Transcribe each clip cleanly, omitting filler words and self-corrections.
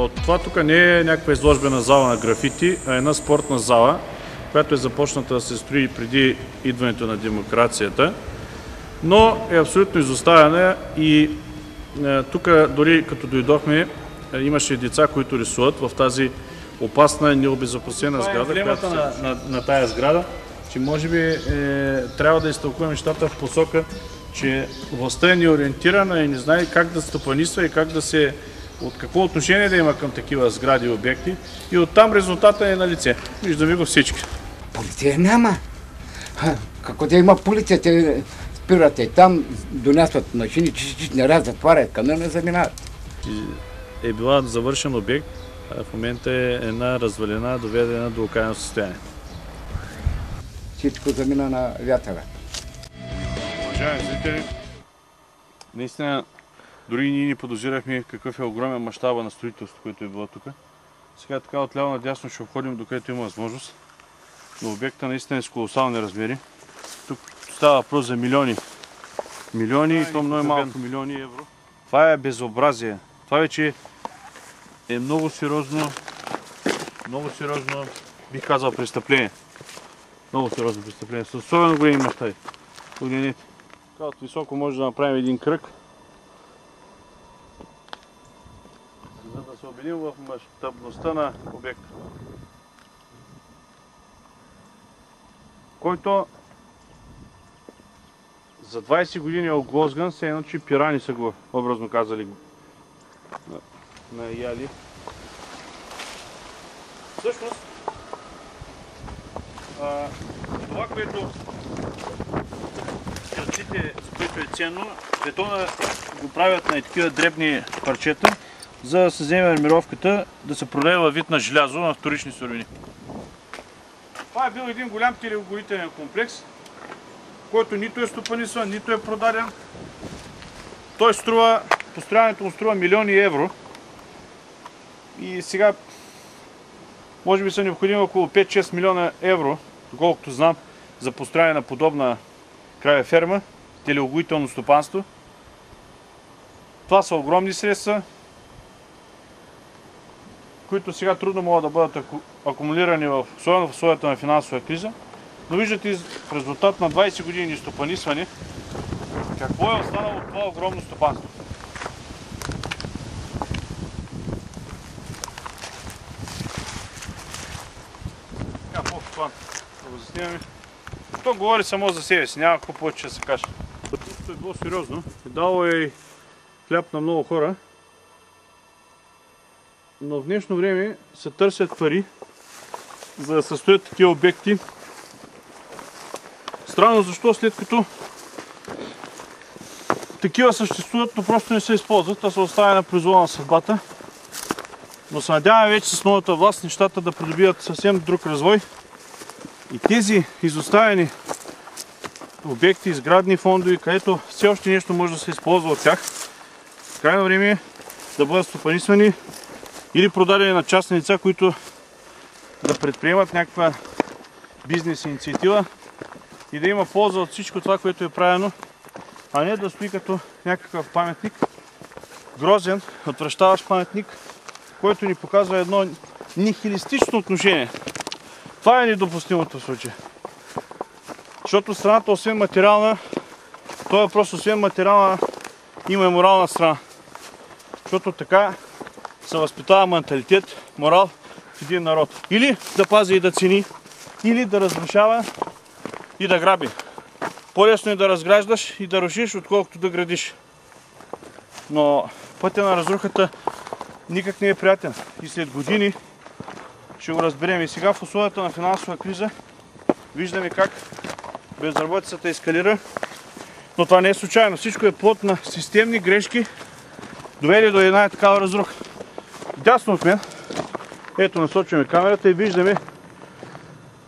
Но това тук не е някаква изложбена зала на графити, а една спортна зала, която е започната да се строи преди идването на демокрацията, но е абсолютно изоставена и тук дори като дойдохме, имаше деца, които рисуват в тази опасна, необезопасена сграда. Проблемата на тая сграда, че може би трябва да изтълкуваме нещата в посока, че властта е неориентирана и не знае как да стопанисва и как да се, от какво отношение да има към такива сгради и обекти. И оттам резултата е на лице. Виждаме го всички. Полиция няма. Какво да има полиция? Те спират и там, донасват машини, не раз затварят камиона и заминават. Е била завършен обект, а в момента е една развалина, доведена до окаяно състояние. Всичко замина на вятъра. Уважаеми зрители, наистина дори ние не подозирахме какъв е огромен мащаба на строителството, което е било тук. Сега така отляво надясно ще обходим докъдето има възможност. Но обекта наистина е с колосални размери. Тук става въпрос за милиони. Милиони и то много малко милиони евро. Това е безобразие. Това вече е много сериозно, бих казал, престъпление. Много сериозно престъпление. С особено големи мащаби. Погледнете. Така от високо може да направим един кръг, за да се убедим в мащабността на обекта, който за 20 години е оглозган, се едно, че пирани са го, образно казали, наяли. Всъщност, това, което твърдите, с което е ценно, бетона го правят на такива дребни парчета, за да се вземе армировката, да се продаде във вид на желязо на вторични суровини. Това е бил един голям телеогорителен комплекс, който нито е стопанисван, нито е продаден. Той струва, построяването му струва милиони евро. И сега може би са необходими около 5-6 милиона евро, доколкото знам, за построяване на подобна края ферма, телеогоително стопанство. Това са огромни средства, които сега трудно могат да бъдат акумулирани особено в условията на финансова криза. Но виждате в резултат на 20 години стопанисване какво е останало от това огромно стопанство. Така, по-план да го заснимаме. То говори само за себе си, няма какво повече да се каже. Пътството е било сериозно. Дало е хляб на много хора. Но в днешно време се търсят пари, за да се строят такива обекти. Странно защо, след като такива съществуват, но просто не се използват, а се оставя на произвола на съдбата. Но се надяваме вече с новата власт нещата да придобият съвсем друг развой. И тези изоставени обекти, сградни фондове, където все още нещо може да се използва от тях, крайно време е да бъдат стопанисвани или продадени на частни лица, които да предприемат някаква бизнес инициатива и да има полза от всичко това, което е правено, а не да стои като някакъв паметник, грозен, отвращаващ паметник, който ни показва едно нихилистично отношение. Това е недопустимото в случая. Защото страната, освен материална, този въпрос, освен материална, има и морална страна. Защото така се възпитава менталитет, морал в един народ. Или да пази и да цени, или да разрушава и да граби. По-лесно е да разграждаш и да рушиш, отколкото да градиш. Но пътя на разрухата никак не е приятен. И след години ще го разберем. И сега в условията на финансова криза виждаме как безработицата ескалира. Но това не е случайно. Всичко е плод на системни грешки, довели до една такава разруха. Дясно от мен, ето насочваме камерата и виждаме,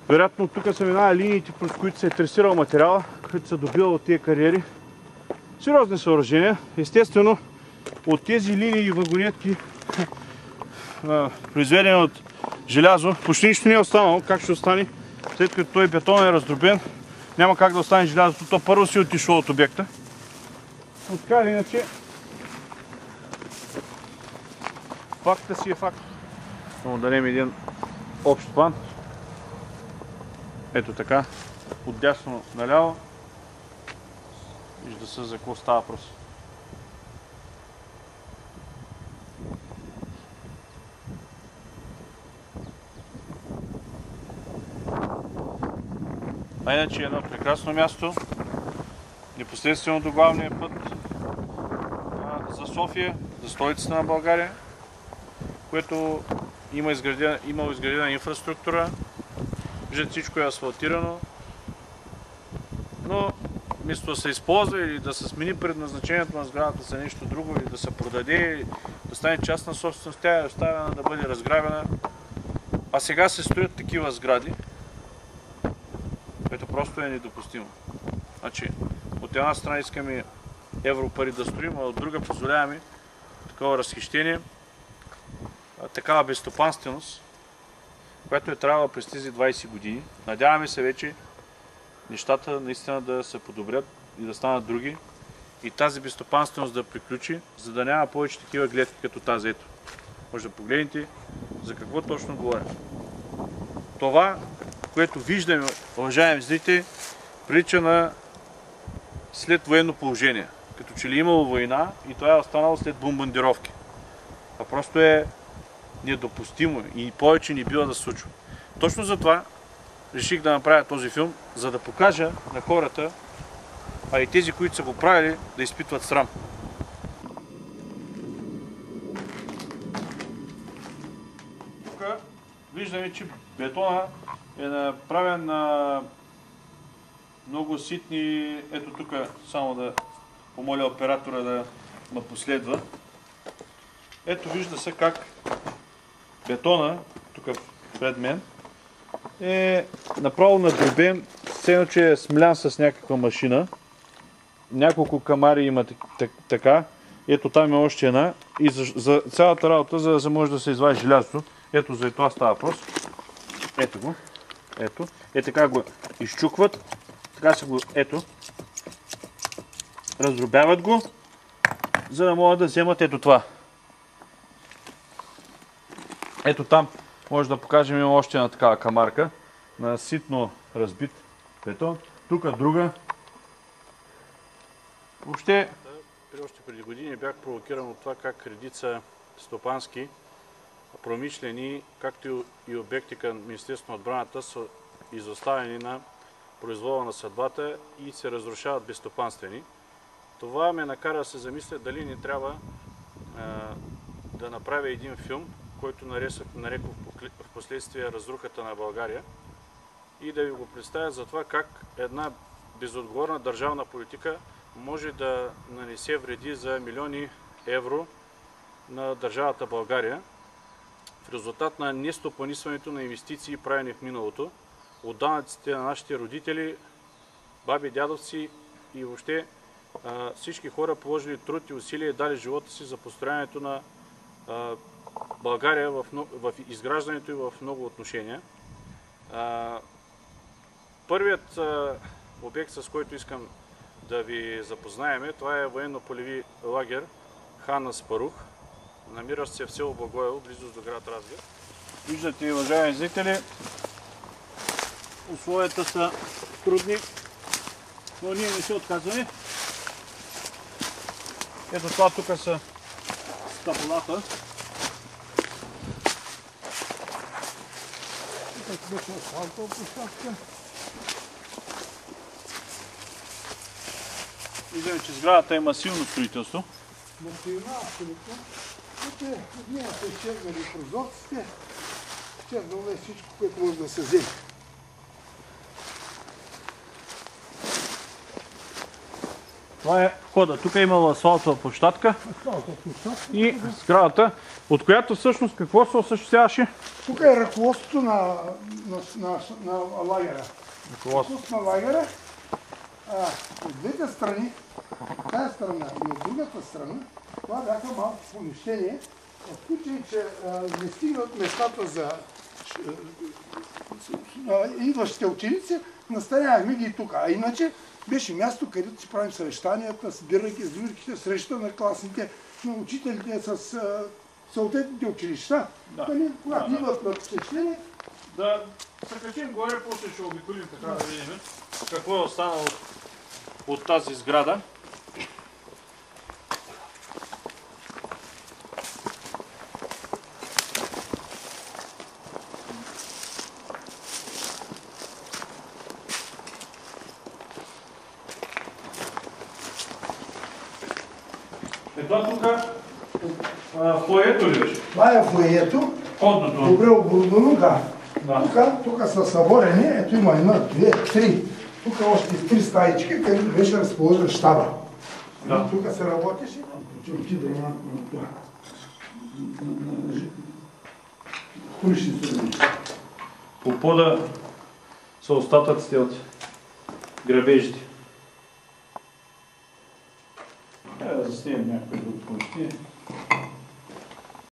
вероятно тук са минали линиите, през които се е тресирал материала, които са добивал от тези кариери. Сериозни съоръжения. Естествено, от тези линии и вагонетки, произведени от желязо, почти нищо не е останало. Как ще остане? След като той бетон е раздробен, няма как да остане желязото. То първо си отишло от обекта. Но така или иначе, факта си е факт. Но дадем един общ план. Ето така, отдясно наляво. Вижда се за какво става въпрос. А иначе е едно прекрасно място, непосредствено до главния път за София, за столицата на България, което имало изградена инфраструктура. Виждате, всичко е асфалтирано, но вместо да се използва или да се смени предназначението на сградата за нещо друго, или да се продаде, или да стане частна собственост, тя е оставена да бъде разграбена. А сега се строят такива сгради, което просто е недопустимо. Значи, от една страна искаме европари да строим, а от друга позволяваме такова разхищение, такава безстопанственост, която е трябвала през тези 20 години. Надяваме се вече нещата наистина да се подобрят и да станат други и тази безстопанственост да приключи, за да няма повече такива гледки като тази. Ето. Може да погледнете за какво точно говоря. Това, което виждаме, уважаеми зрители, прилича на след военно положение. Като че ли имало война и това е останало след бомбардировки. А просто е недопустимо и повече не бива да се случва. Точно затова реших да направя този филм, за да покажа на хората, а и тези, които са го правили, да изпитват срам. Тук виждаме, че бетона е направен на много ситни. Ето тук, само да помоля оператора да ме последва. Ето вижда се как бетона, тук пред мен, е направо надробен, все едно, че е смлян с някаква машина. Няколко камари има така. Ето там е още една. И за цялата работа, за да може да се извади желязото, ето за това става въпрос. Ето го. Ето. Е така го изчукват. Така се го, ето. Раздробяват го, за да могат да вземат ето това. Ето там може да покажем, има още една такава камарка на ситно разбит бетон. Тук друга. Въобще, още преди години бях провокиран от това как редица стопански, промишлени, както и обекти към Министерството на отбраната са изоставени на произвола на съдбата и се разрушават безстопанствени. Това ме накара да се замисля дали не трябва да направя един филм, който нарекох в последствие Разрухата на България, и да ви го представя за това как една безотговорна държавна политика може да нанесе вреди за милиони евро на държавата България в резултат на нестопанисването на инвестиции, правени в миналото, от данъците на нашите родители, баби, дядовци и въобще всички хора положили труд и усилия и дали живота си за построяването на България в изграждането и в много отношения. Първият обект, с който искам да ви запознаем, това е военно-полеви лагер Хан Аспарух, намиращ се в село Благоево, близост до град Разград. Виждате, уважаеми зрители, условията са трудни, но ние не се отказваме. Ето това тук са стъпалата. Тук беше асфалтова площадка. Виждаме, че сградата има силно строителство. Има абсолютно. Тук от нея са изчезнали прозорците, изчезнало е всичко, което може да се вземе. Това е входа. Тук е имало асфалтова площадка и сградата, от която всъщност какво се осъществяваше? Тук е ръководството на лагера. Ръководството на лагера. От двете страни, от тази страна и от другата страна, това бяха малко помещения, в случай, че не стигнат местата за идващите ученици, настанявахме ги и тук. А иначе беше място, където си правим съвещанията, събирайки сбирките, среща на класните, на учителите с съответните училища, нали, когато имат на посещение. Да се качим горе, после ще обиколим така да видим какво е останало от тази сграда. Това тук фоето ли беше? Това е фоето. Входното. Добре оборудвано, да. Тук са съборени, ето има една, две, три. Тук още три стаички, където беше разположен щаба. Тук се работеше. Ще отида на това. Кулични страни. По пода са остатъците от грабежите. Да заснем някой друг помещение.